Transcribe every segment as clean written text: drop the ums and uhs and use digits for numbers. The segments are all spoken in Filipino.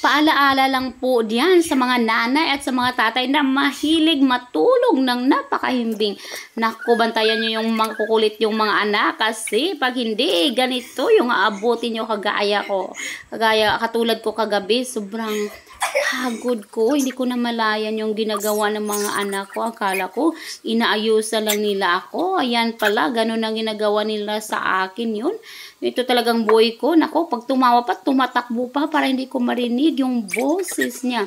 Paalaala lang po diyan sa mga nanay at sa mga tatay na mahilig matulog ng napakahimbing. Naku, bantayan nyo yung mga kukulit yung mga anak kasi pag hindi, ganito yung aabutin nyo kagaya ko. Katulad ko kagabi, sobrang hagod ko. Hindi ko na malayan yung ginagawa ng mga anak ko. Akala ko, inaayusan lang nila ako. Ayan pala, ganun ang ginagawa nila sa akin yun. Ito talagang boy ko. Nako, pag tumawa pa, tumatakbo pa para hindi ko marinig yung boses niya.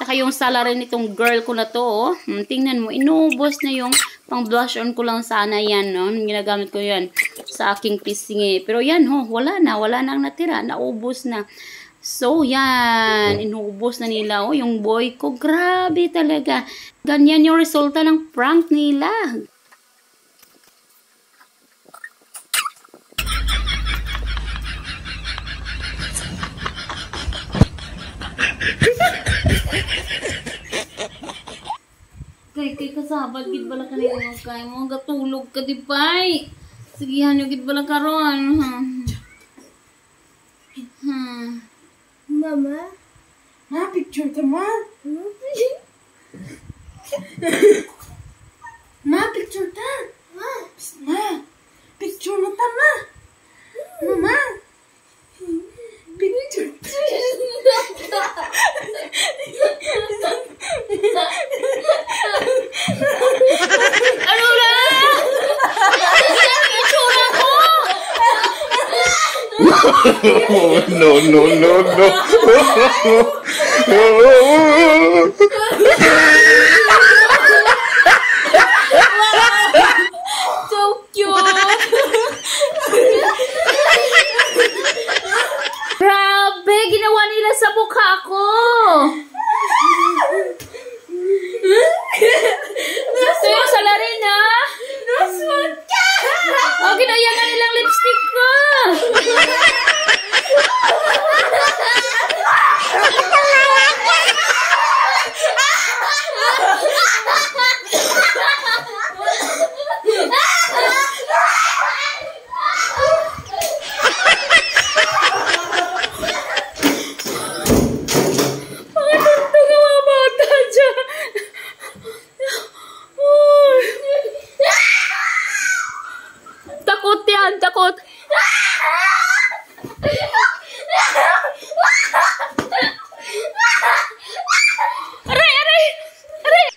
Tsaka yung salary nitong girl ko na to, oh. Tingnan mo, inubos na yung pang blush on ko lang sana yan, no? Ginagamit ko yan sa aking pisngi. Pero yan, oh, wala na ang natira. Naubos na. So, yan. Inubos na nila, oh, yung boy ko. Grabe talaga. Ganyan yung resulta ng prank nila. Kay kasabad gid bala kanina yung kay mo gatulog ka di bay. Sigihan yo gid bala karon. Mama, ma picture ta ma. Ma picture ta. Ma picture na ta ma. Mama. Picture. Ano na? Itsura ko! No, no, no, no. So cute! Grabe! Ginawa nila sa mukha ko! Ito yung salarin, ha? Oh, ginaya na nilang lipstick ko! Takot yan, takot. Aray, aray, aray.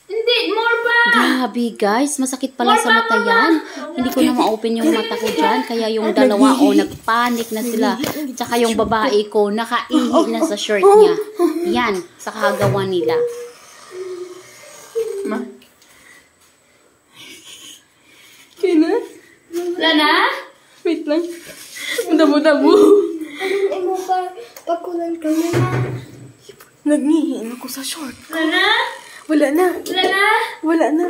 Hindi, more pa. Grabe guys, masakit pala sa mata yan. Hindi ko na ma-open yung mata ko dyan. Kaya yung dalawa, nagpanik na sila. Tsaka yung babae ko, nakaihi na sa shirt niya. Yan, sa kagawa nila. Ma. Kaya na? Wala na? Wait lang. Dabo-dabo. ano mo pa pakulan ka na? Nagnihin ako sa short. Wala na? Wala na. Wala na? Wala na.